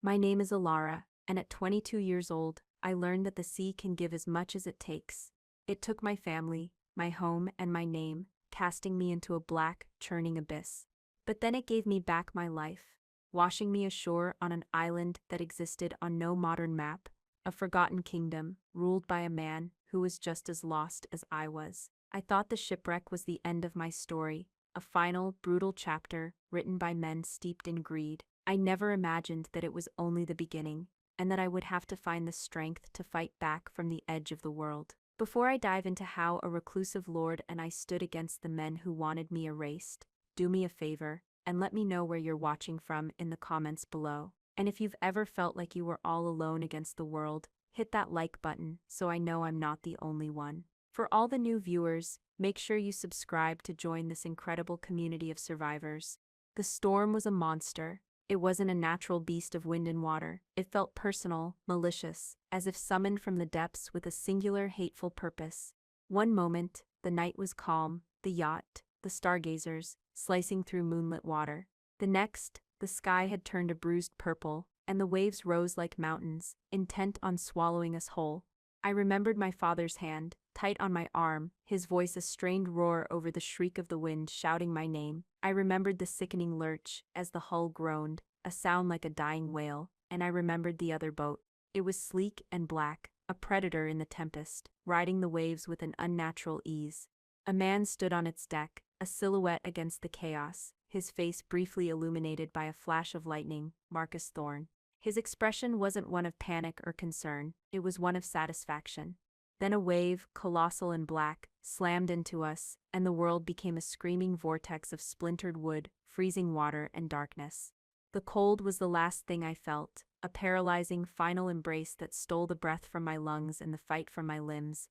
My name is Alara, and at 22 years old, I learned that the sea can give as much as it takes. It took my family, my home, and my name, casting me into a black, churning abyss. But then it gave me back my life, washing me ashore on an island that existed on no modern map, a forgotten kingdom, ruled by a man who was just as lost as I was. I thought the shipwreck was the end of my story, a final, brutal chapter written by men steeped in greed. I never imagined that it was only the beginning, and that I would have to find the strength to fight back from the edge of the world. Before I dive into how a reclusive lord and I stood against the men who wanted me erased, do me a favor, and let me know where you're watching from in the comments below. And if you've ever felt like you were all alone against the world, hit that like button so I know I'm not the only one. For all the new viewers, make sure you subscribe to join this incredible community of survivors. The storm was a monster. It wasn't a natural beast of wind and water. It felt personal, malicious, as if summoned from the depths with a singular, hateful purpose. One moment, the night was calm, the yacht, the stargazers, slicing through moonlit water. The next, the sky had turned a bruised purple, and the waves rose like mountains, intent on swallowing us whole. I remembered my father's hand, tight on my arm, his voice a strained roar over the shriek of the wind shouting my name. I remembered the sickening lurch as the hull groaned, a sound like a dying whale, and I remembered the other boat. It was sleek and black, a predator in the tempest, riding the waves with an unnatural ease. A man stood on its deck, a silhouette against the chaos, his face briefly illuminated by a flash of lightning, Marcus Thorne. His expression wasn't one of panic or concern, it was one of satisfaction. Then a wave, colossal and black, slammed into us, and the world became a screaming vortex of splintered wood, freezing water, and darkness. The cold was the last thing I felt, a paralyzing final embrace that stole the breath from my lungs and the fight from my limbs.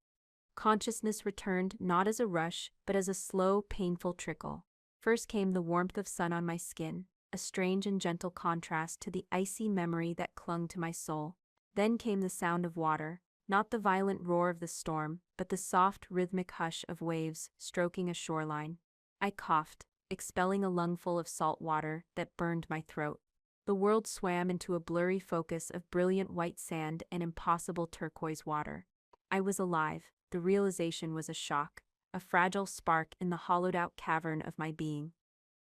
Consciousness returned not as a rush, but as a slow, painful trickle. First came the warmth of sun on my skin, a strange and gentle contrast to the icy memory that clung to my soul. Then came the sound of water, not the violent roar of the storm, but the soft, rhythmic hush of waves stroking a shoreline. I coughed, expelling a lungful of salt water that burned my throat. The world swam into a blurry focus of brilliant white sand and impossible turquoise water. I was alive. The realization was a shock, a fragile spark in the hollowed-out cavern of my being.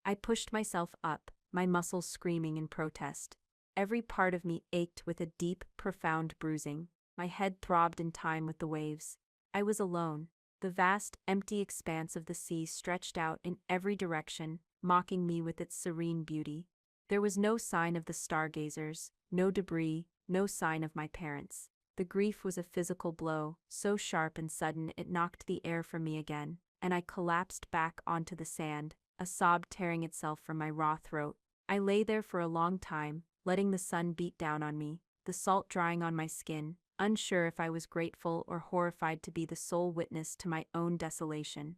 I pushed myself up, my muscles screaming in protest. Every part of me ached with a deep, profound bruising. My head throbbed in time with the waves. I was alone. The vast, empty expanse of the sea stretched out in every direction, mocking me with its serene beauty. There was no sign of the stargazers, no debris, no sign of my parents. The grief was a physical blow, so sharp and sudden it knocked the air from me again, and I collapsed back onto the sand, a sob tearing itself from my raw throat. I lay there for a long time, letting the sun beat down on me, the salt drying on my skin, unsure if I was grateful or horrified to be the sole witness to my own desolation.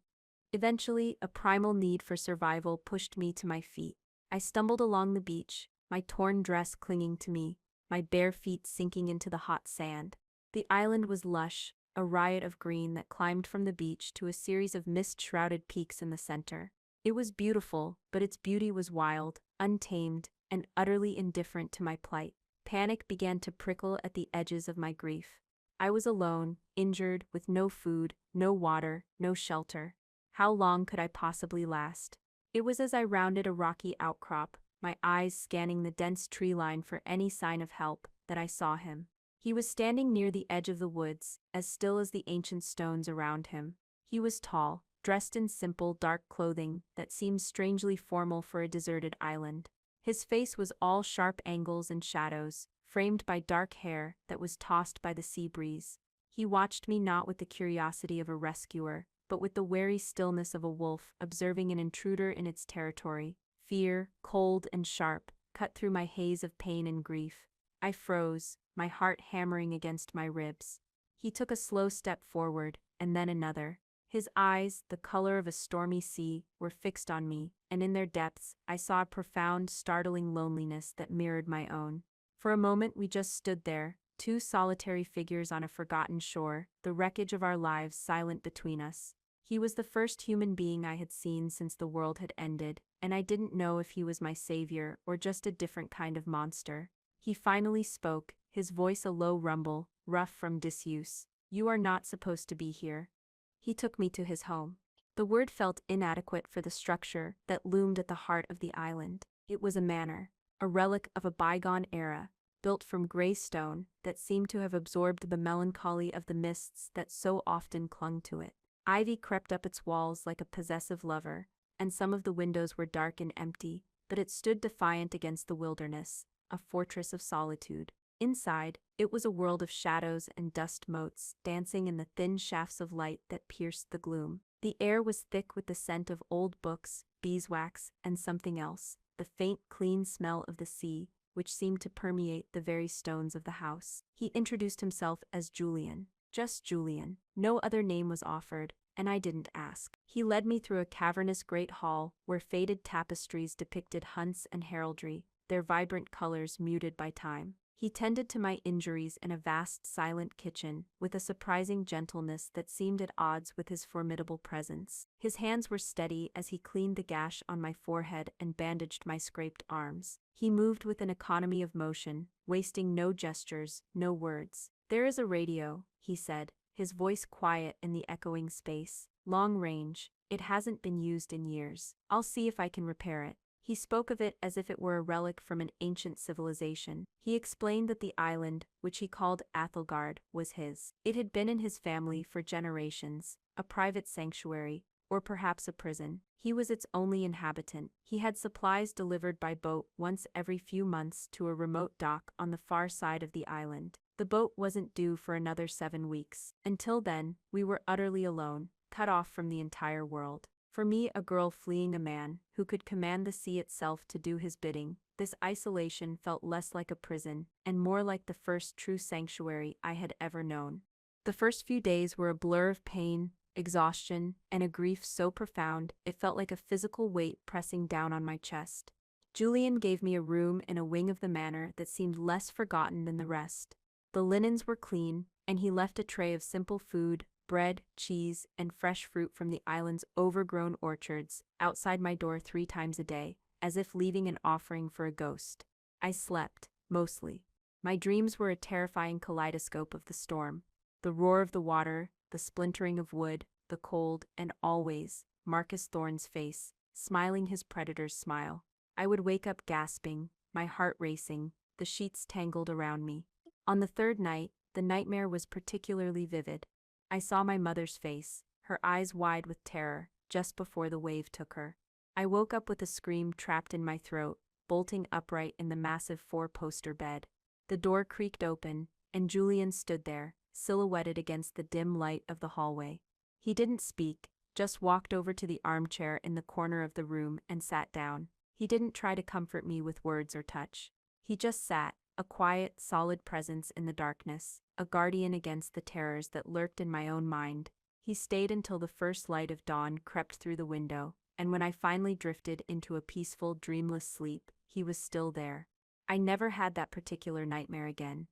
Eventually, a primal need for survival pushed me to my feet. I stumbled along the beach, my torn dress clinging to me, my bare feet sinking into the hot sand. The island was lush, a riot of green that climbed from the beach to a series of mist-shrouded peaks in the center. It was beautiful, but its beauty was wild, untamed, and utterly indifferent to my plight. Panic began to prickle at the edges of my grief. I was alone, injured, with no food, no water, no shelter. How long could I possibly last? It was as I rounded a rocky outcrop, my eyes scanning the dense tree line for any sign of help, that I saw him. He was standing near the edge of the woods, as still as the ancient stones around him. He was tall, dressed in simple, dark clothing that seemed strangely formal for a deserted island. His face was all sharp angles and shadows, framed by dark hair that was tossed by the sea breeze. He watched me not with the curiosity of a rescuer, but with the wary stillness of a wolf observing an intruder in its territory. Fear, cold and sharp, cut through my haze of pain and grief. I froze, my heart hammering against my ribs. He took a slow step forward, and then another. His eyes, the color of a stormy sea, were fixed on me, and in their depths, I saw a profound, startling loneliness that mirrored my own. For a moment we just stood there, two solitary figures on a forgotten shore, the wreckage of our lives silent between us. He was the first human being I had seen since the world had ended, and I didn't know if he was my savior or just a different kind of monster. He finally spoke, his voice a low rumble, rough from disuse. "You are not supposed to be here." He took me to his home. The word felt inadequate for the structure that loomed at the heart of the island. It was a manor, a relic of a bygone era, built from gray stone that seemed to have absorbed the melancholy of the mists that so often clung to it. Ivy crept up its walls like a possessive lover, and some of the windows were dark and empty, but it stood defiant against the wilderness, a fortress of solitude. Inside, it was a world of shadows and dust motes dancing in the thin shafts of light that pierced the gloom. The air was thick with the scent of old books, beeswax, and something else, the faint, clean smell of the sea, which seemed to permeate the very stones of the house. He introduced himself as Julian. Just Julian. No other name was offered, and I didn't ask. He led me through a cavernous great hall where faded tapestries depicted hunts and heraldry, their vibrant colors muted by time. He tended to my injuries in a vast, silent kitchen, with a surprising gentleness that seemed at odds with his formidable presence. His hands were steady as he cleaned the gash on my forehead and bandaged my scraped arms. He moved with an economy of motion, wasting no gestures, no words. "There is a radio," he said, his voice quiet in the echoing space. "Long range. It hasn't been used in years. I'll see if I can repair it." He spoke of it as if it were a relic from an ancient civilization. He explained that the island, which he called Athelgard, was his. It had been in his family for generations, a private sanctuary, or perhaps a prison. He was its only inhabitant. He had supplies delivered by boat once every few months to a remote dock on the far side of the island. The boat wasn't due for another 7 weeks. Until then, we were utterly alone, cut off from the entire world. For me, a girl fleeing a man who could command the sea itself to do his bidding, this isolation felt less like a prison and more like the first true sanctuary I had ever known. The first few days were a blur of pain, exhaustion, and a grief so profound it felt like a physical weight pressing down on my chest. Julian gave me a room in a wing of the manor that seemed less forgotten than the rest. The linens were clean, and he left a tray of simple food, bread, cheese, and fresh fruit from the island's overgrown orchards, outside my door 3 times a day, as if leaving an offering for a ghost. I slept, mostly. My dreams were a terrifying kaleidoscope of the storm. The roar of the water, the splintering of wood, the cold, and always, Marcus Thorne's face, smiling his predator's smile. I would wake up gasping, my heart racing, the sheets tangled around me. On the 3rd night, the nightmare was particularly vivid. I saw my mother's face, her eyes wide with terror, just before the wave took her. I woke up with a scream trapped in my throat, bolting upright in the massive 4-poster bed. The door creaked open, and Julian stood there, silhouetted against the dim light of the hallway. He didn't speak, just walked over to the armchair in the corner of the room and sat down. He didn't try to comfort me with words or touch. He just sat, a quiet, solid presence in the darkness, a guardian against the terrors that lurked in my own mind. He stayed until the first light of dawn crept through the window, and when I finally drifted into a peaceful, dreamless sleep, he was still there. I never had that particular nightmare again.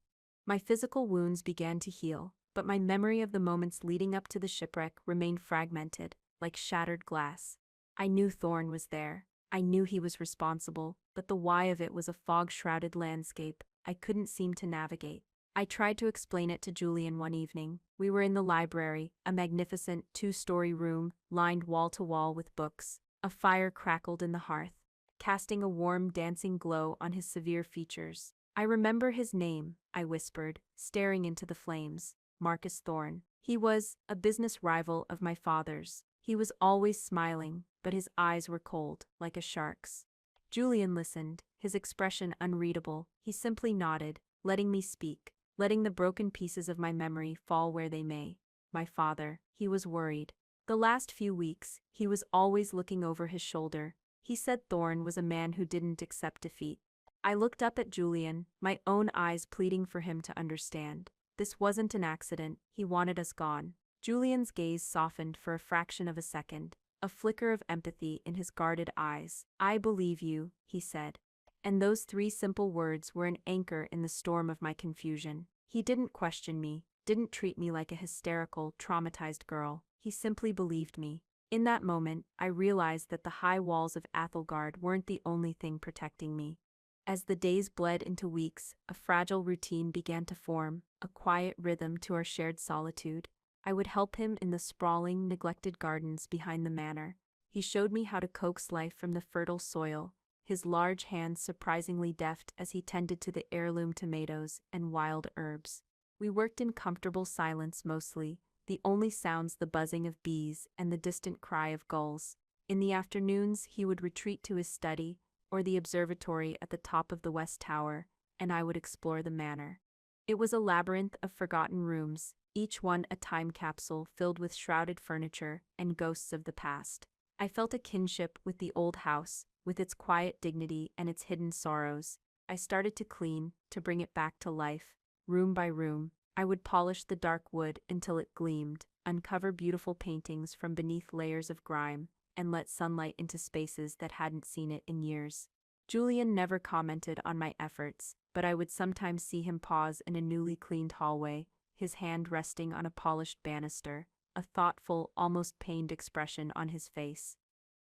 My physical wounds began to heal, but my memory of the moments leading up to the shipwreck remained fragmented, like shattered glass. I knew Thorne was there. I knew he was responsible, but the why of it was a fog-shrouded landscape I couldn't seem to navigate. I tried to explain it to Julian one evening. We were in the library, a magnificent 2-story room, lined wall to wall with books. A fire crackled in the hearth, casting a warm, dancing glow on his severe features. "I remember his name," I whispered, staring into the flames. "Marcus Thorne. He was a business rival of my father's. He was always smiling, but his eyes were cold, like a shark's." Julian listened, his expression unreadable. He simply nodded, letting me speak, letting the broken pieces of my memory fall where they may. My father, he was worried. The last few weeks, he was always looking over his shoulder. He said Thorne was a man who didn't accept defeat. I looked up at Julian, my own eyes pleading for him to understand. This wasn't an accident, he wanted us gone. Julian's gaze softened for a fraction of a second, a flicker of empathy in his guarded eyes. "I believe you," he said. And those 3 simple words were an anchor in the storm of my confusion. He didn't question me, didn't treat me like a hysterical, traumatized girl. He simply believed me. In that moment, I realized that the high walls of Athelgard weren't the only thing protecting me. As the days bled into weeks, a fragile routine began to form, a quiet rhythm to our shared solitude. I would help him in the sprawling, neglected gardens behind the manor. He showed me how to coax life from the fertile soil, his large hands surprisingly deft as he tended to the heirloom tomatoes and wild herbs. We worked in comfortable silence mostly, the only sounds the buzzing of bees and the distant cry of gulls. In the afternoons, he would retreat to his study, or the observatory at the top of the West Tower, and I would explore the manor. It was a labyrinth of forgotten rooms, each one a time capsule filled with shrouded furniture and ghosts of the past. I felt a kinship with the old house, with its quiet dignity and its hidden sorrows. I started to clean, to bring it back to life. Room by room, I would polish the dark wood until it gleamed, uncover beautiful paintings from beneath layers of grime, and let sunlight into spaces that hadn't seen it in years. Julian never commented on my efforts, but I would sometimes see him pause in a newly cleaned hallway, his hand resting on a polished banister, a thoughtful, almost pained expression on his face.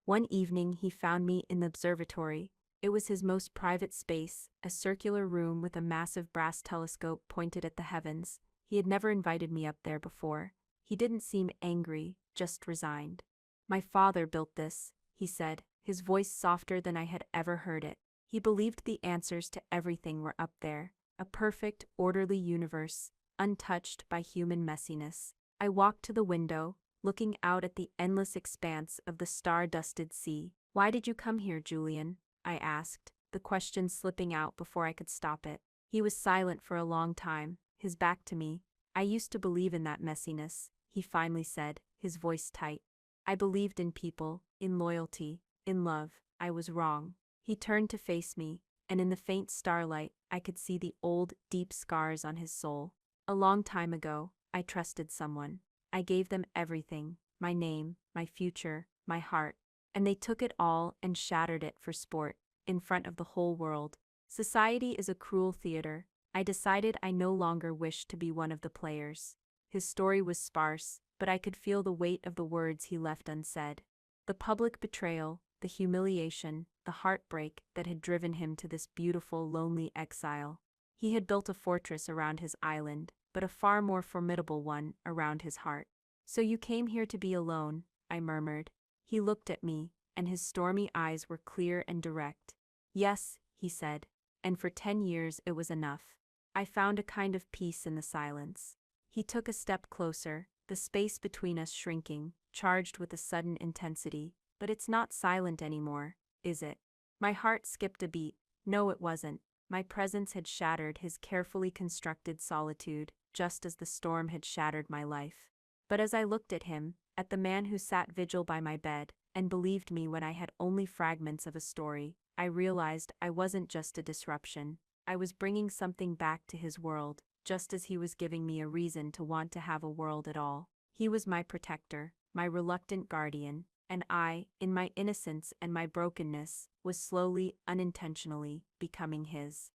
One evening he found me in the observatory. It was his most private space, a circular room with a massive brass telescope pointed at the heavens. He had never invited me up there before. He didn't seem angry, just resigned. "My father built this," he said, his voice softer than I had ever heard it. He believed the answers to everything were up there, a perfect, orderly universe, untouched by human messiness. I walked to the window, looking out at the endless expanse of the star-dusted sea. "Why did you come here, Julian?" I asked, the question slipping out before I could stop it. He was silent for a long time, his back to me. "I used to believe in that messiness," he finally said, his voice tight. "I believed in people, in loyalty, in love. I was wrong." He turned to face me, and in the faint starlight, I could see the old, deep scars on his soul. "A long time ago, I trusted someone. I gave them everything, my name, my future, my heart. And they took it all and shattered it for sport, in front of the whole world. Society is a cruel theater. I decided I no longer wished to be one of the players." His story was sparse, but I could feel the weight of the words he left unsaid. The public betrayal, the humiliation, the heartbreak that had driven him to this beautiful, lonely exile. He had built a fortress around his island, but a far more formidable one around his heart. "So you came here to be alone," I murmured. He looked at me, and his stormy eyes were clear and direct. "Yes," he said, "and for 10 years it was enough. I found a kind of peace in the silence." He took a step closer, the space between us shrinking, charged with a sudden intensity. "But it's not silent anymore, is it?" My heart skipped a beat. No, it wasn't. My presence had shattered his carefully constructed solitude, just as the storm had shattered my life. But as I looked at him, at the man who sat vigil by my bed, and believed me when I had only fragments of a story, I realized I wasn't just a disruption. I was bringing something back to his world, just as he was giving me a reason to want to have a world at all. He was my protector, my reluctant guardian, and I, in my innocence and my brokenness, was slowly, unintentionally, becoming his.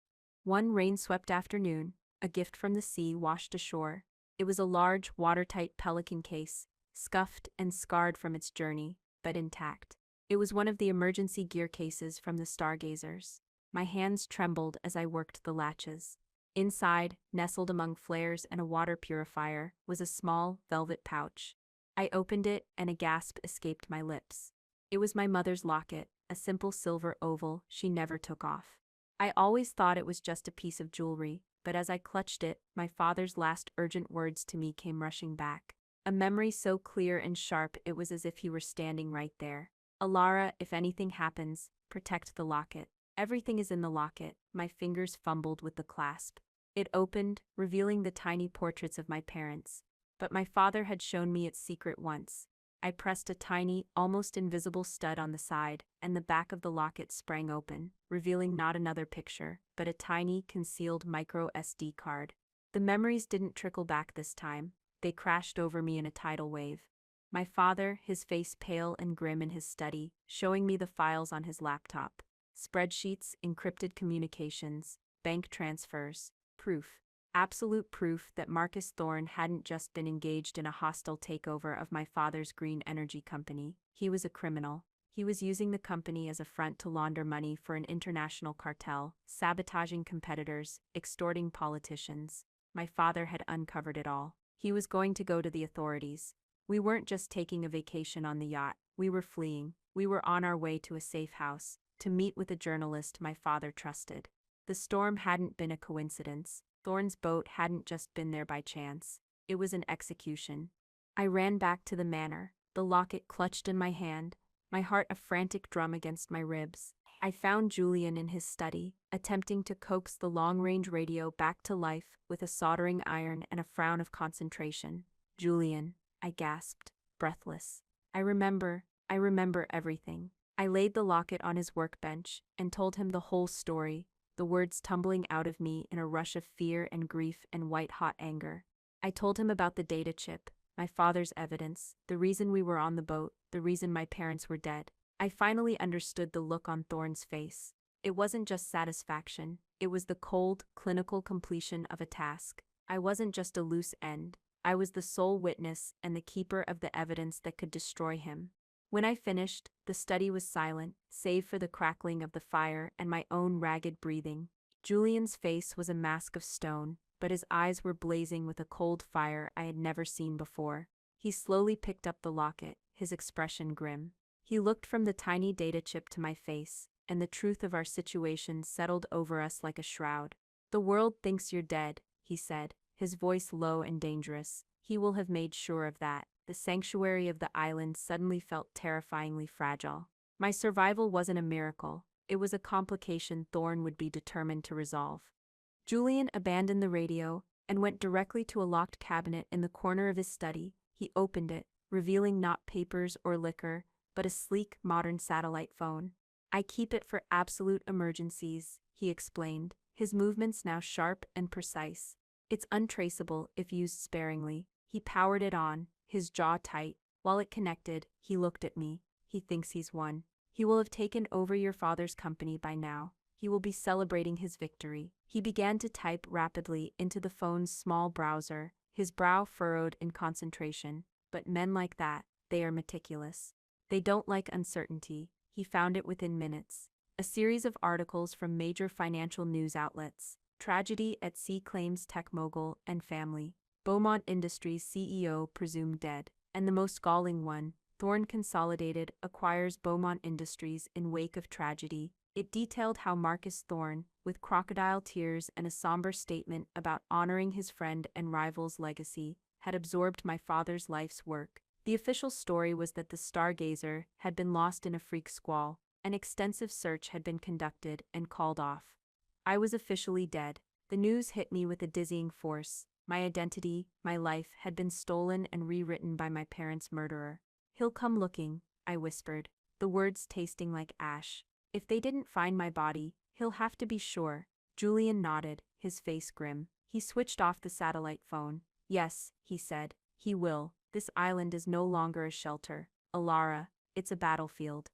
One rain-swept afternoon, a gift from the sea washed ashore. It was a large, watertight pelican case, scuffed and scarred from its journey, but intact. It was one of the emergency gear cases from the stargazers. My hands trembled as I worked the latches. Inside, nestled among flares and a water purifier, was a small, velvet pouch. I opened it, and a gasp escaped my lips. It was my mother's locket, a simple silver oval she never took off. I always thought it was just a piece of jewelry, but as I clutched it, my father's last urgent words to me came rushing back. A memory so clear and sharp it was as if he were standing right there. "Alara, if anything happens, protect the locket. Everything is in the locket." My fingers fumbled with the clasp. It opened, revealing the tiny portraits of my parents. But my father had shown me its secret once. I pressed a tiny, almost invisible stud on the side, and the back of the locket sprang open, revealing not another picture, but a tiny, concealed micro SD card. The memories didn't trickle back this time. They crashed over me in a tidal wave. My father, his face pale and grim in his study, showing me the files on his laptop. Spreadsheets, encrypted communications, bank transfers, proof. Absolute proof that Marcus Thorne hadn't just been engaged in a hostile takeover of my father's green energy company. He was a criminal. He was using the company as a front to launder money for an international cartel, sabotaging competitors, extorting politicians. My father had uncovered it all. He was going to go to the authorities. We weren't just taking a vacation on the yacht, we were fleeing. We were on our way to a safe house, to meet with a journalist my father trusted. The storm hadn't been a coincidence. Thorne's boat hadn't just been there by chance. It was an execution. I ran back to the manor, the locket clutched in my hand, my heart a frantic drum against my ribs. I found Julian in his study, attempting to coax the long-range radio back to life with a soldering iron and a frown of concentration. "Julian," I gasped, breathless. I remember everything." I laid the locket on his workbench and told him the whole story, the words tumbling out of me in a rush of fear and grief and white-hot anger. I told him about the data chip, my father's evidence, the reason we were on the boat, the reason my parents were dead. I finally understood the look on Thorne's face. It wasn't just satisfaction, it was the cold, clinical completion of a task. I wasn't just a loose end, I was the sole witness and the keeper of the evidence that could destroy him. When I finished, the study was silent, save for the crackling of the fire and my own ragged breathing. Julian's face was a mask of stone, but his eyes were blazing with a cold fire I had never seen before. He slowly picked up the locket, his expression grim. He looked from the tiny data chip to my face, and the truth of our situation settled over us like a shroud. "The world thinks you're dead," he said, his voice low and dangerous. "He will have made sure of that." The sanctuary of the island suddenly felt terrifyingly fragile. My survival wasn't a miracle, it was a complication Thorne would be determined to resolve. Julian abandoned the radio and went directly to a locked cabinet in the corner of his study. He opened it, revealing not papers or liquor, but a sleek, modern satellite phone. "I keep it for absolute emergencies," he explained, his movements now sharp and precise. "It's untraceable if used sparingly." He powered it on, his jaw tight. While it connected, he looked at me. "He thinks he's won. He will have taken over your father's company by now. He will be celebrating his victory." He began to type rapidly into the phone's small browser, his brow furrowed in concentration. But men like that, they are meticulous. They don't like uncertainty. He found it within minutes. A series of articles from major financial news outlets. Tragedy at sea claims tech mogul and family. Beaumont Industries CEO presumed dead. And the most galling one, Thorne Consolidated acquires Beaumont Industries in wake of tragedy. It detailed how Marcus Thorne, with crocodile tears and a somber statement about honoring his friend and rival's legacy, had absorbed my father's life's work. The official story was that the Stargazer had been lost in a freak squall. An extensive search had been conducted and called off. I was officially dead. The news hit me with a dizzying force. My identity, my life, had been stolen and rewritten by my parents' murderer. "He'll come looking," I whispered, the words tasting like ash. "If they didn't find my body, he'll have to be sure." Julian nodded, his face grim. He switched off the satellite phone. "Yes," he said, "he will. This island is no longer a shelter, Alara, it's a battlefield."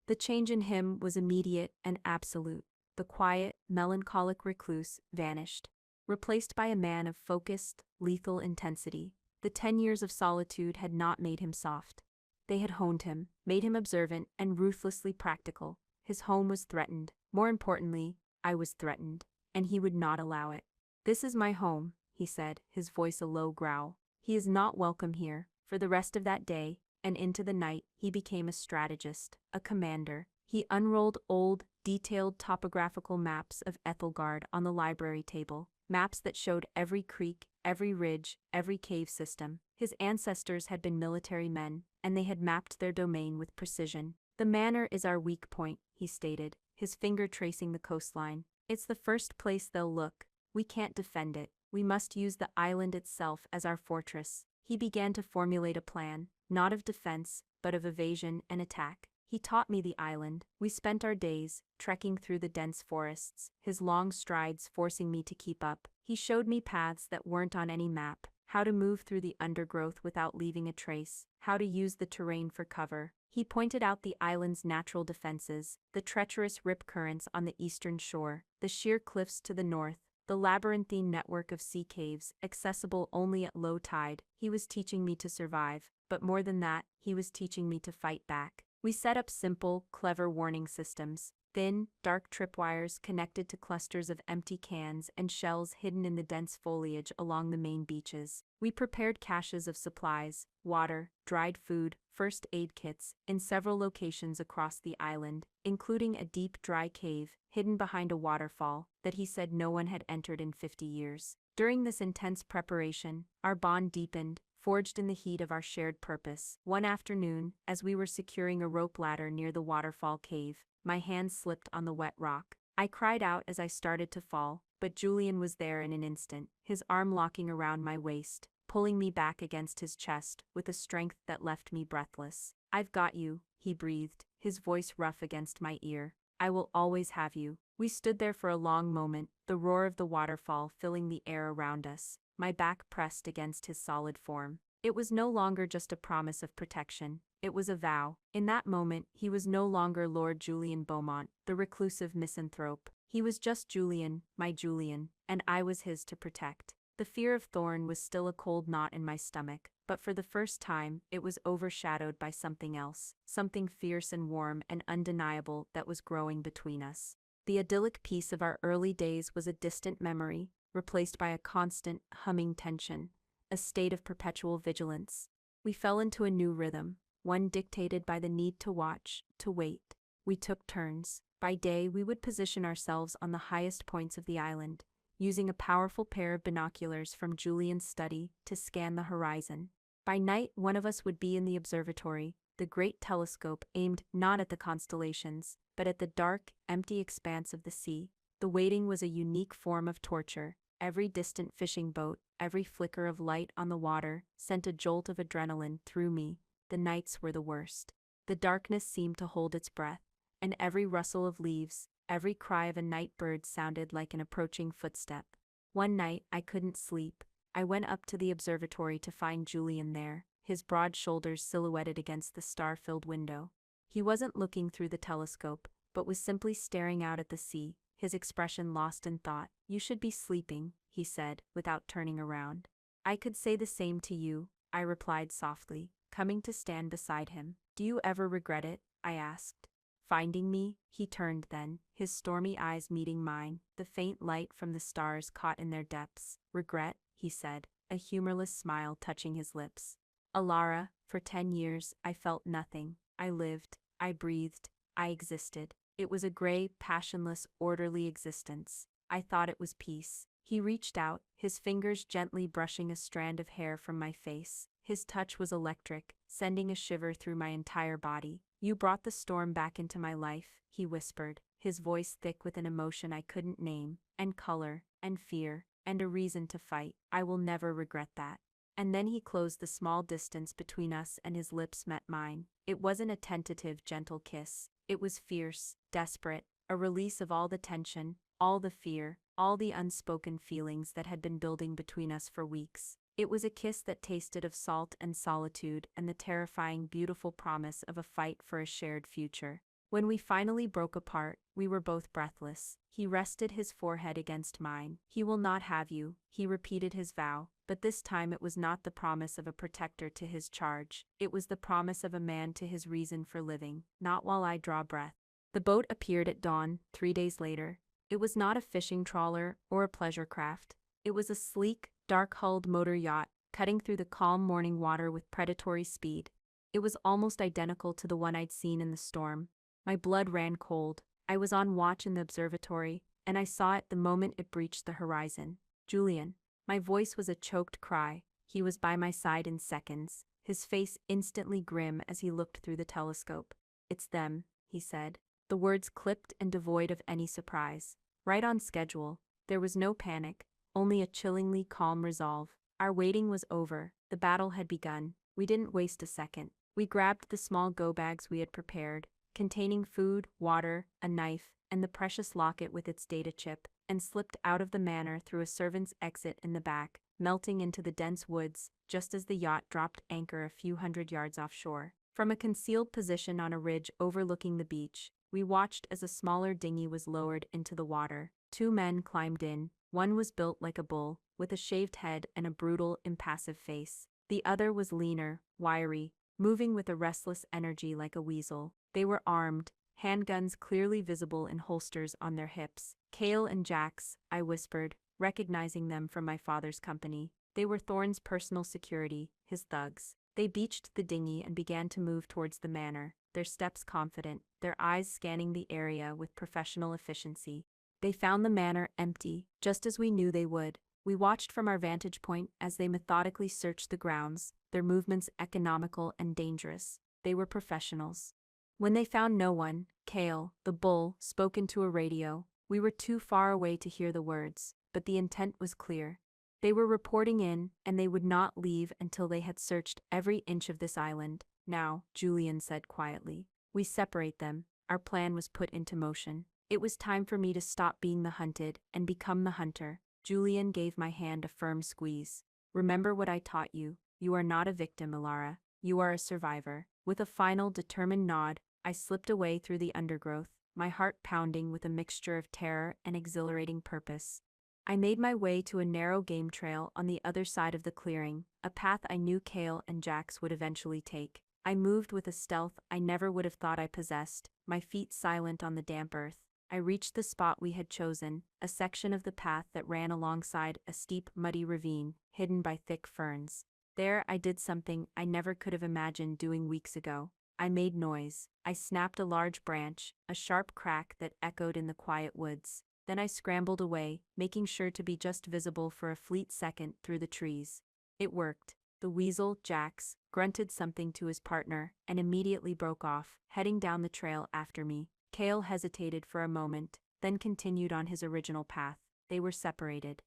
The change in him was immediate and absolute. The quiet, melancholic recluse vanished, replaced by a man of focused, lethal intensity. The 10 years of solitude had not made him soft. They had honed him, made him observant and ruthlessly practical. His home was threatened. More importantly, I was threatened, and he would not allow it. "This is my home," he said, his voice a low growl. "He is not welcome here." For the rest of that day, and into the night, he became a strategist, a commander. He unrolled old, detailed topographical maps of Ethelgard on the library table, maps that showed every creek, every ridge, every cave system. His ancestors had been military men, and they had mapped their domain with precision. "The manor is our weak point," he stated, his finger tracing the coastline. "It's the first place they'll look. We can't defend it. We must use the island itself as our fortress." He began to formulate a plan, not of defense, but of evasion and attack. He taught me the island. We spent our days, trekking through the dense forests, his long strides forcing me to keep up. He showed me paths that weren't on any map, how to move through the undergrowth without leaving a trace, how to use the terrain for cover. He pointed out the island's natural defenses, the treacherous rip currents on the eastern shore, the sheer cliffs to the north, the labyrinthine network of sea caves, accessible only at low tide. He was teaching me to survive, but more than that, he was teaching me to fight back. We set up simple, clever warning systems, thin, dark tripwires connected to clusters of empty cans and shells hidden in the dense foliage along the main beaches. We prepared caches of supplies, water, dried food, first aid kits, in several locations across the island, including a deep, dry cave hidden behind a waterfall that he said no one had entered in 50 years. During this intense preparation, our bond deepened, forged in the heat of our shared purpose. One afternoon, as we were securing a rope ladder near the waterfall cave, my hand slipped on the wet rock. I cried out as I started to fall, but Julian was there in an instant, his arm locking around my waist, pulling me back against his chest with a strength that left me breathless. "I've got you," he breathed, his voice rough against my ear. "I will always have you." We stood there for a long moment, the roar of the waterfall filling the air around us, my back pressed against his solid form. It was no longer just a promise of protection, it was a vow. In that moment, he was no longer Lord Julian Beaumont, the reclusive misanthrope. He was just Julian, my Julian, and I was his to protect. The fear of Thorn was still a cold knot in my stomach, but for the first time, it was overshadowed by something else, something fierce and warm and undeniable that was growing between us. The idyllic peace of our early days was a distant memory, replaced by a constant, humming tension, a state of perpetual vigilance. We fell into a new rhythm, one dictated by the need to watch, to wait. We took turns. By day, we would position ourselves on the highest points of the island, using a powerful pair of binoculars from Julian's study to scan the horizon. By night, one of us would be in the observatory, the great telescope aimed not at the constellations, but at the dark, empty expanse of the sea. The waiting was a unique form of torture. Every distant fishing boat, every flicker of light on the water, sent a jolt of adrenaline through me. The nights were the worst. The darkness seemed to hold its breath, and every rustle of leaves, every cry of a night bird sounded like an approaching footstep. One night, I couldn't sleep. I went up to the observatory to find Julian there, his broad shoulders silhouetted against the star-filled window. He wasn't looking through the telescope, but was simply staring out at the sea, his expression lost in thought. "You should be sleeping," he said, without turning around. "I could say the same to you," I replied softly, coming to stand beside him. "Do you ever regret it?" I asked. "Finding me?" He turned then, his stormy eyes meeting mine, the faint light from the stars caught in their depths. "Regret?" he said, a humorless smile touching his lips. "Alara, for 10 years, I felt nothing. I lived, I breathed, I existed. It was a gray, passionless, orderly existence. I thought it was peace." He reached out, his fingers gently brushing a strand of hair from my face. His touch was electric, sending a shiver through my entire body. "You brought the storm back into my life," he whispered, his voice thick with an emotion I couldn't name, and color, and fear, and a reason to fight. "I will never regret that." And then he closed the small distance between us and his lips met mine. It wasn't a tentative, gentle kiss. It was fierce, desperate, a release of all the tension, all the fear, all the unspoken feelings that had been building between us for weeks. It was a kiss that tasted of salt and solitude and the terrifying, beautiful promise of a fight for a shared future. When we finally broke apart, we were both breathless. He rested his forehead against mine. "He will not have you," he repeated his vow, but this time it was not the promise of a protector to his charge. It was the promise of a man to his reason for living, not while I draw breath. The boat appeared at dawn, 3 days later. It was not a fishing trawler or a pleasure craft. It was a sleek, dark-hulled motor yacht, cutting through the calm morning water with predatory speed. It was almost identical to the one I'd seen in the storm. My blood ran cold. I was on watch in the observatory, and I saw it the moment it breached the horizon. "Julian." My voice was a choked cry. He was by my side in seconds, his face instantly grim as he looked through the telescope. "It's them," he said, the words clipped and devoid of any surprise. Right on schedule. There was no panic, only a chillingly calm resolve. Our waiting was over. The battle had begun. We didn't waste a second. We grabbed the small go-bags we had prepared, containing food, water, a knife, and the precious locket with its data chip, and slipped out of the manor through a servant's exit in the back, melting into the dense woods, just as the yacht dropped anchor a few hundred yards offshore. From a concealed position on a ridge overlooking the beach, we watched as a smaller dinghy was lowered into the water. 2 men climbed in. One was built like a bull, with a shaved head and a brutal, impassive face. The other was leaner, wiry, moving with a restless energy like a weasel. They were armed, handguns clearly visible in holsters on their hips. Cale and Jax, I whispered, recognizing them from my father's company. They were Thorne's personal security, his thugs. They beached the dinghy and began to move towards the manor, their steps confident, their eyes scanning the area with professional efficiency. They found the manor empty, just as we knew they would. We watched from our vantage point as they methodically searched the grounds, their movements economical and dangerous. They were professionals. When they found no one, Cale, the bull, spoke into a radio. We were too far away to hear the words, but the intent was clear. They were reporting in, and they would not leave until they had searched every inch of this island. Now, Julian said quietly, we separate them. Our plan was put into motion. It was time for me to stop being the hunted and become the hunter. Julian gave my hand a firm squeeze. Remember what I taught you. You are not a victim, Ilara. You are a survivor. With a final, determined nod, I slipped away through the undergrowth, my heart pounding with a mixture of terror and exhilarating purpose. I made my way to a narrow game trail on the other side of the clearing, a path I knew Cale and Jax would eventually take. I moved with a stealth I never would have thought I possessed, my feet silent on the damp earth. I reached the spot we had chosen, a section of the path that ran alongside a steep, muddy ravine, hidden by thick ferns. There I did something I never could have imagined doing weeks ago. I made noise. I snapped a large branch, a sharp crack that echoed in the quiet woods. Then I scrambled away, making sure to be just visible for a fleet second through the trees. It worked. The weasel, Jax, grunted something to his partner and immediately broke off, heading down the trail after me. Cale hesitated for a moment, then continued on his original path. They were separated.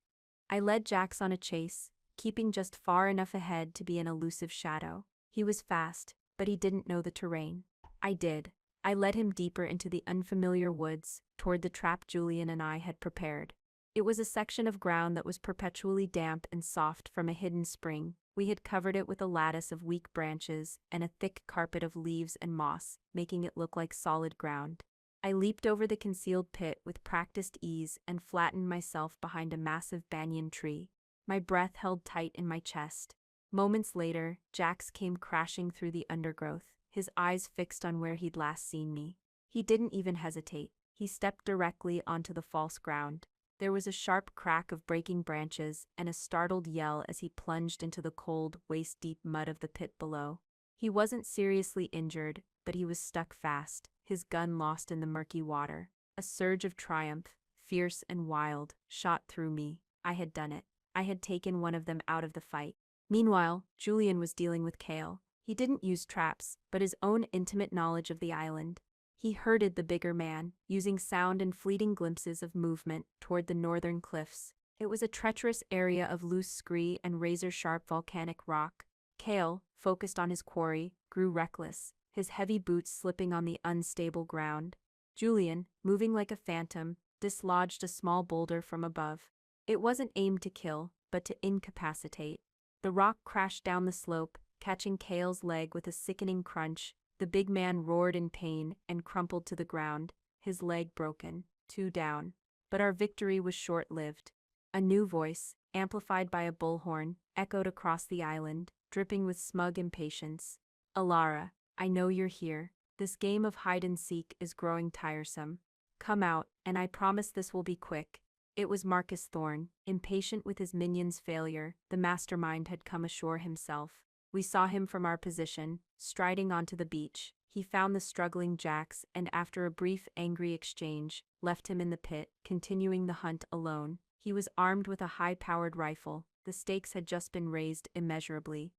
I led Jax on a chase, keeping just far enough ahead to be an elusive shadow. He was fast, but he didn't know the terrain. I did. I led him deeper into the unfamiliar woods, toward the trap Julian and I had prepared. It was a section of ground that was perpetually damp and soft from a hidden spring. We had covered it with a lattice of weak branches and a thick carpet of leaves and moss, making it look like solid ground. I leaped over the concealed pit with practiced ease and flattened myself behind a massive banyan tree. My breath held tight in my chest. Moments later, Jax came crashing through the undergrowth, his eyes fixed on where he'd last seen me. He didn't even hesitate. He stepped directly onto the false ground. There was a sharp crack of breaking branches and a startled yell as he plunged into the cold, waist-deep mud of the pit below. He wasn't seriously injured, but he was stuck fast, his gun lost in the murky water. A surge of triumph, fierce and wild, shot through me. I had done it. I had taken one of them out of the fight. Meanwhile, Julian was dealing with Cale. He didn't use traps, but his own intimate knowledge of the island. He herded the bigger man, using sound and fleeting glimpses of movement toward the northern cliffs. It was a treacherous area of loose scree and razor-sharp volcanic rock. Cale, focused on his quarry, grew reckless, his heavy boots slipping on the unstable ground. Julian, moving like a phantom, dislodged a small boulder from above. It wasn't aimed to kill, but to incapacitate. The rock crashed down the slope, catching Cale's leg with a sickening crunch. The big man roared in pain and crumpled to the ground, his leg broken, 2 down. But our victory was short-lived. A new voice, amplified by a bullhorn, echoed across the island, dripping with smug impatience. Ilara, I know you're here. This game of hide-and-seek is growing tiresome. Come out, and I promise this will be quick. It was Marcus Thorne, impatient with his minion's failure. The mastermind had come ashore himself. We saw him from our position, striding onto the beach. He found the struggling Jax and after a brief angry exchange, left him in the pit, continuing the hunt alone. He was armed with a high-powered rifle. The stakes had just been raised immeasurably.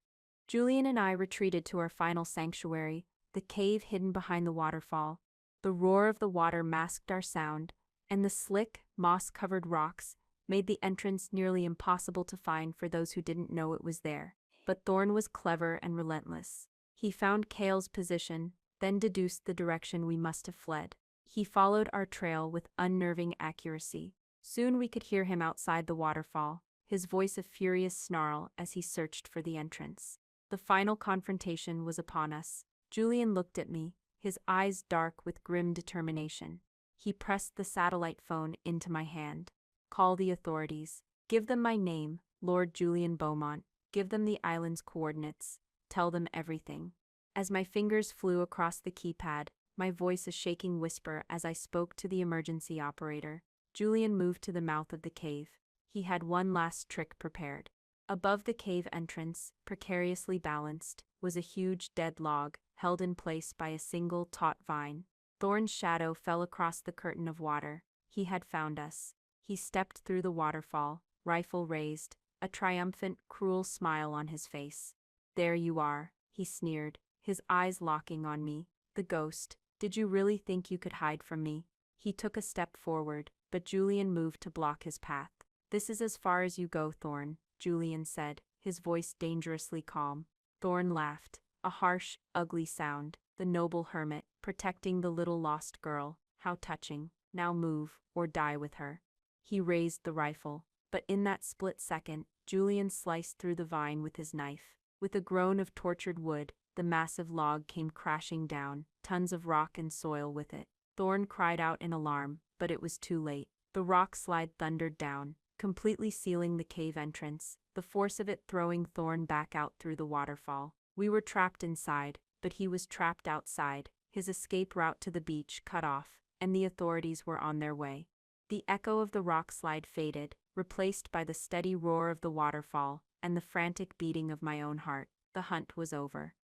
Julian and I retreated to our final sanctuary, the cave hidden behind the waterfall. The roar of the water masked our sound, and the slick, moss-covered rocks made the entrance nearly impossible to find for those who didn't know it was there. But Thorne was clever and relentless. He found Cale's position, then deduced the direction we must have fled. He followed our trail with unnerving accuracy. Soon we could hear him outside the waterfall, his voice a furious snarl as he searched for the entrance. The final confrontation was upon us. Julian looked at me, his eyes dark with grim determination. He pressed the satellite phone into my hand. Call the authorities. Give them my name, Lord Julian Beaumont. Give them the island's coordinates. Tell them everything. As my fingers flew across the keypad, my voice a shaking whisper as I spoke to the emergency operator. Julian moved to the mouth of the cave. He had one last trick prepared. Above the cave entrance, precariously balanced, was a huge dead log, held in place by a single taut vine. Thorn's shadow fell across the curtain of water. He had found us. He stepped through the waterfall, rifle raised, a triumphant, cruel smile on his face. "There you are," he sneered, his eyes locking on me. "The ghost. Did you really think you could hide from me?" He took a step forward, but Julian moved to block his path. "This is as far as you go, Thorn," Julian said, his voice dangerously calm. Thorn laughed, a harsh, ugly sound. The noble hermit, protecting the little lost girl. How touching. Now move, or die with her. He raised the rifle, but in that split second, Julian sliced through the vine with his knife. With a groan of tortured wood, the massive log came crashing down, tons of rock and soil with it. Thorn cried out in alarm, but it was too late. The rock slide thundered down, completely sealing the cave entrance, the force of it throwing Thorn back out through the waterfall. We were trapped inside, but he was trapped outside, his escape route to the beach cut off, and the authorities were on their way. The echo of the rock slide faded, replaced by the steady roar of the waterfall and the frantic beating of my own heart. The hunt was over.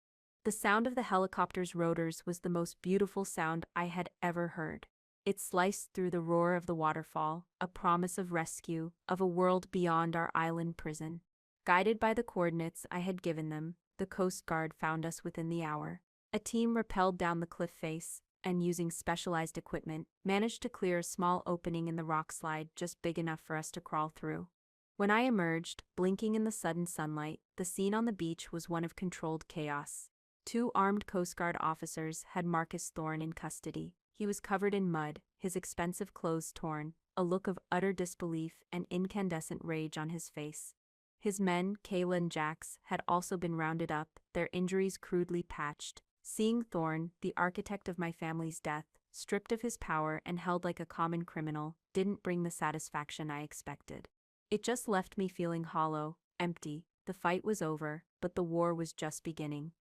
The sound of the helicopter's rotors was the most beautiful sound I had ever heard. It sliced through the roar of the waterfall, a promise of rescue, of a world beyond our island prison. Guided by the coordinates I had given them, the Coast Guard found us within the hour. A team rappelled down the cliff face, and using specialized equipment, managed to clear a small opening in the rock slide just big enough for us to crawl through. When I emerged, blinking in the sudden sunlight, the scene on the beach was one of controlled chaos. 2 armed Coast Guard officers had Marcus Thorn in custody. He was covered in mud, his expensive clothes torn, a look of utter disbelief and incandescent rage on his face. His men, Kayla and Jax, had also been rounded up, their injuries crudely patched. Seeing Thorn, the architect of my family's death, stripped of his power and held like a common criminal, didn't bring the satisfaction I expected. It just left me feeling hollow, empty. The fight was over, but the war was just beginning.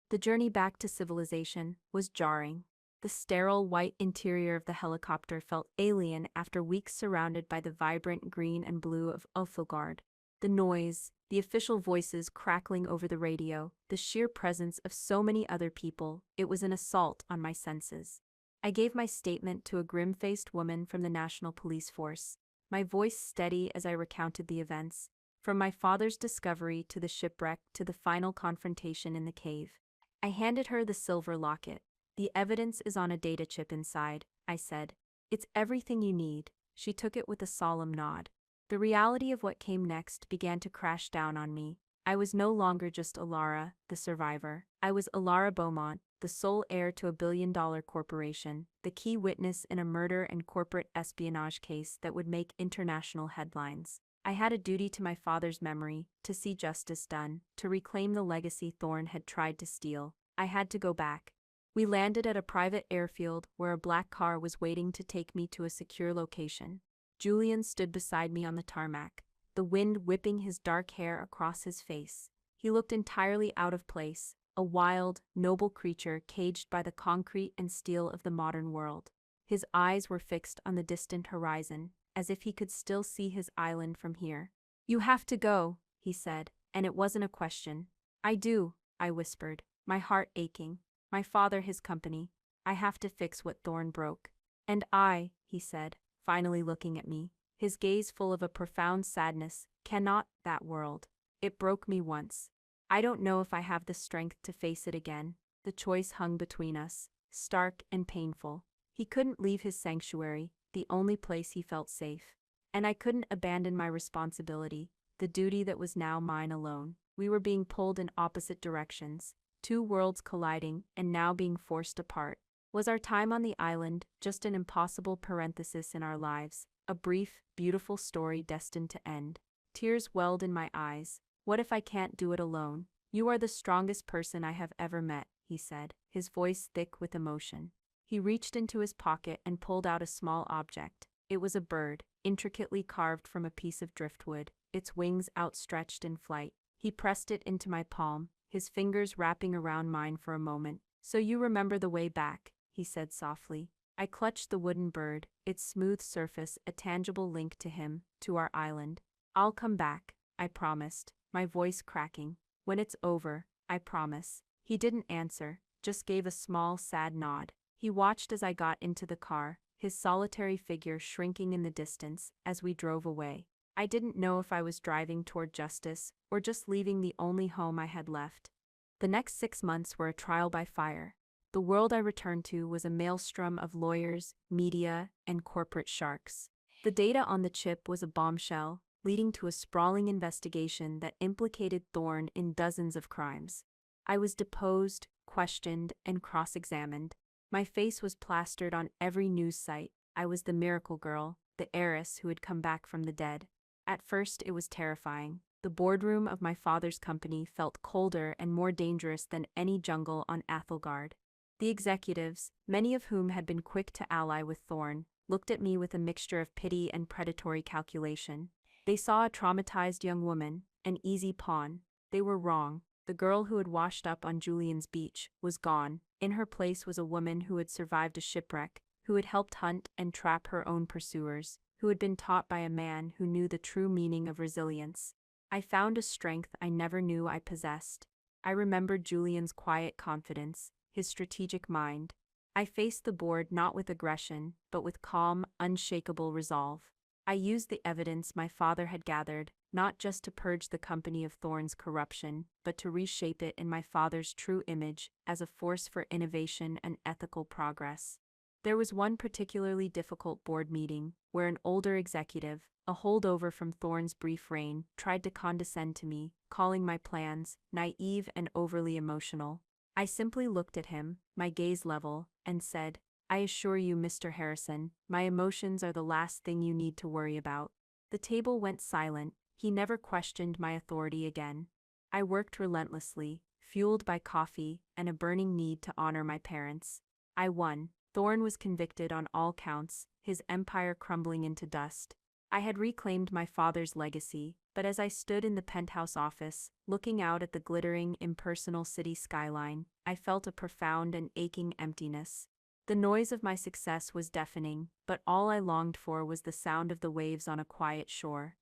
The journey back to civilization was jarring. The sterile white interior of the helicopter felt alien after weeks surrounded by the vibrant green and blue of Ulfilgard. The noise, the official voices crackling over the radio, the sheer presence of so many other people, it was an assault on my senses. I gave my statement to a grim-faced woman from the National Police Force, my voice steady as I recounted the events, from my father's discovery to the shipwreck to the final confrontation in the cave. I handed her the silver locket. "The evidence is on a data chip inside," I said. "It's everything you need." She took it with a solemn nod. The reality of what came next began to crash down on me. I was no longer just Alara, the survivor. I was Alara Beaumont, the sole heir to a billion-dollar corporation, the key witness in a murder and corporate espionage case that would make international headlines. I had a duty to my father's memory, to see justice done, to reclaim the legacy Thorn had tried to steal. I had to go back. We landed at a private airfield where a black car was waiting to take me to a secure location. Julian stood beside me on the tarmac, the wind whipping his dark hair across his face. He looked entirely out of place, a wild, noble creature caged by the concrete and steel of the modern world. His eyes were fixed on the distant horizon, as if he could still see his island from here. "You have to go," he said, and it wasn't a question. "I do," I whispered, my heart aching. "My father, his company. I have to fix what Thorn broke." "And I," he said, finally looking at me, his gaze full of a profound sadness, "cannot, that world. It broke me once. I don't know if I have the strength to face it again." The choice hung between us, stark and painful. He couldn't leave his sanctuary, the only place he felt safe. And I couldn't abandon my responsibility, the duty that was now mine alone. We were being pulled in opposite directions, 2 worlds colliding and now being forced apart. Was our time on the island just an impossible parenthesis in our lives, a brief, beautiful story destined to end? Tears welled in my eyes. "What if I can't do it alone? You are the strongest person I have ever met," he said, his voice thick with emotion. He reached into his pocket and pulled out a small object. It was a bird, intricately carved from a piece of driftwood, its wings outstretched in flight. He pressed it into my palm, his fingers wrapping around mine for a moment. "So you remember the way back," he said softly. I clutched the wooden bird, its smooth surface a tangible link to him, to our island. "I'll come back," I promised, my voice cracking. "When it's over, I promise." He didn't answer, just gave a small, sad nod. He watched as I got into the car, his solitary figure shrinking in the distance as we drove away. I didn't know if I was driving toward justice or just leaving the only home I had left. The next 6 months were a trial by fire. The world I returned to was a maelstrom of lawyers, media, and corporate sharks. The data on the chip was a bombshell, leading to a sprawling investigation that implicated Thorne in dozens of crimes. I was deposed, questioned, and cross-examined. My face was plastered on every news site. I was the miracle girl, the heiress who had come back from the dead. At first it was terrifying. The boardroom of my father's company felt colder and more dangerous than any jungle on Athelgard. The executives, many of whom had been quick to ally with Thorne, looked at me with a mixture of pity and predatory calculation. They saw a traumatized young woman, an easy pawn. They were wrong. The girl who had washed up on Julian's beach was gone. In her place was a woman who had survived a shipwreck, who had helped hunt and trap her own pursuers, who had been taught by a man who knew the true meaning of resilience. I found a strength I never knew I possessed. I remembered Julian's quiet confidence, his strategic mind. I faced the board not with aggression, but with calm, unshakable resolve. I used the evidence my father had gathered, not just to purge the company of Thorne's corruption, but to reshape it in my father's true image as a force for innovation and ethical progress. There was one particularly difficult board meeting where an older executive, a holdover from Thorne's brief reign, tried to condescend to me, calling my plans naive and overly emotional. I simply looked at him, my gaze level, and said, "I assure you, Mr. Harrison, my emotions are the last thing you need to worry about." The table went silent. He never questioned my authority again. I worked relentlessly, fueled by coffee and a burning need to honor my parents. I won. Thorne was convicted on all counts, his empire crumbling into dust. I had reclaimed my father's legacy, but as I stood in the penthouse office, looking out at the glittering, impersonal city skyline, I felt a profound and aching emptiness. The noise of my success was deafening, but all I longed for was the sound of the waves on a quiet shore.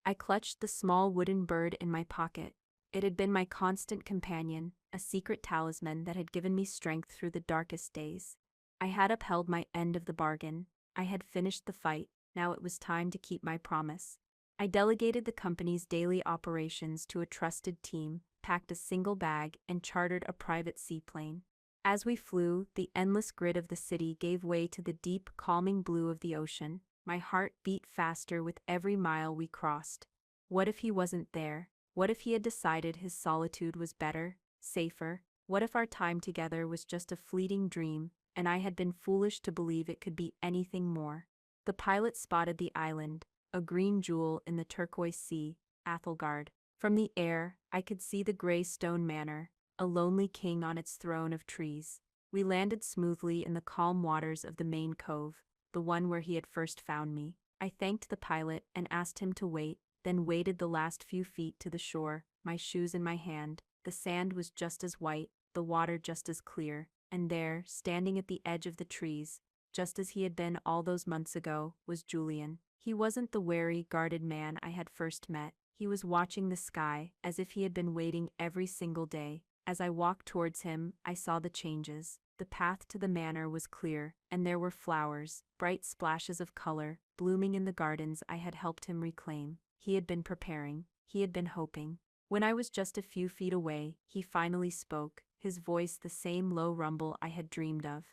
I clutched the small wooden bird in my pocket. It had been my constant companion, a secret talisman that had given me strength through the darkest days. I had upheld my end of the bargain. I had finished the fight. Now it was time to keep my promise. I delegated the company's daily operations to a trusted team, packed a single bag, and chartered a private seaplane. As we flew, the endless grid of the city gave way to the deep, calming blue of the ocean. My heart beat faster with every mile we crossed. What if he wasn't there? What if he had decided his solitude was better, safer? What if our time together was just a fleeting dream, and I had been foolish to believe it could be anything more? The pilot spotted the island, a green jewel in the turquoise sea, Athelgard. From the air, I could see the gray stone manor, a lonely king on its throne of trees. We landed smoothly in the calm waters of the main cove, the one where he had first found me. I thanked the pilot and asked him to wait, then waded the last few feet to the shore, my shoes in my hand. The sand was just as white, the water just as clear, and there, standing at the edge of the trees, just as he had been all those months ago, was Julian. He wasn't the wary, guarded man I had first met. He was watching the sky, as if he had been waiting every single day. As I walked towards him, I saw the changes. The path to the manor was clear, and there were flowers, bright splashes of color, blooming in the gardens I had helped him reclaim. He had been preparing. He had been hoping. When I was just a few feet away, he finally spoke, his voice the same low rumble I had dreamed of.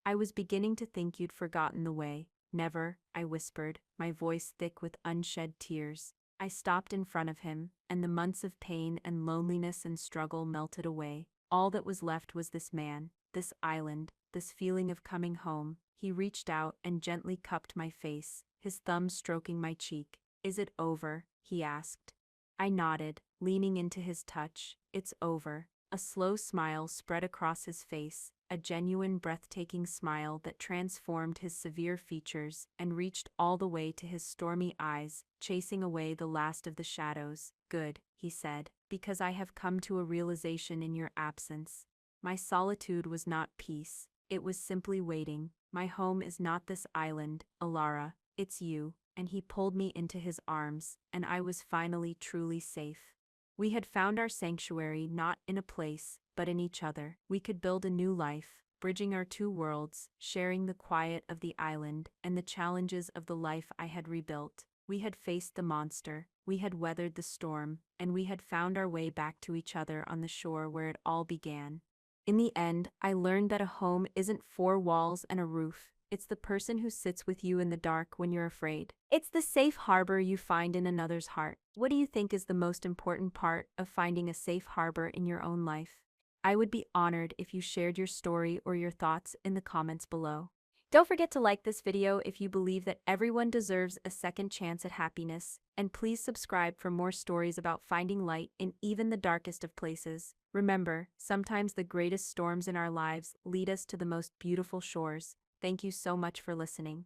"I was beginning to think you'd forgotten the way." "Never," I whispered, my voice thick with unshed tears. I stopped in front of him, and the months of pain and loneliness and struggle melted away. All that was left was this man, this island, this feeling of coming home. He reached out and gently cupped my face, his thumb stroking my cheek. "Is it over?" he asked. I nodded, leaning into his touch. "It's over." A slow smile spread across his face, a genuine, breathtaking smile that transformed his severe features and reached all the way to his stormy eyes, chasing away the last of the shadows. Good, he said, because I have come to a realization in your absence. My solitude was not peace, it was simply waiting. My home is not this island, Alara, it's you. And he pulled me into his arms, and I was finally truly safe. We had found our sanctuary not in a place, but in each other. We could build a new life, bridging our two worlds, sharing the quiet of the island and the challenges of the life I had rebuilt. We had faced the monster, we had weathered the storm, and we had found our way back to each other on the shore where it all began. In the end, I learned that a home isn't four walls and a roof. It's the person who sits with you in the dark when you're afraid. It's the safe harbor you find in another's heart. What do you think is the most important part of finding a safe harbor in your own life? I would be honored if you shared your story or your thoughts in the comments below. Don't forget to like this video if you believe that everyone deserves a second chance at happiness, and please subscribe for more stories about finding light in even the darkest of places. Remember, sometimes the greatest storms in our lives lead us to the most beautiful shores. Thank you so much for listening.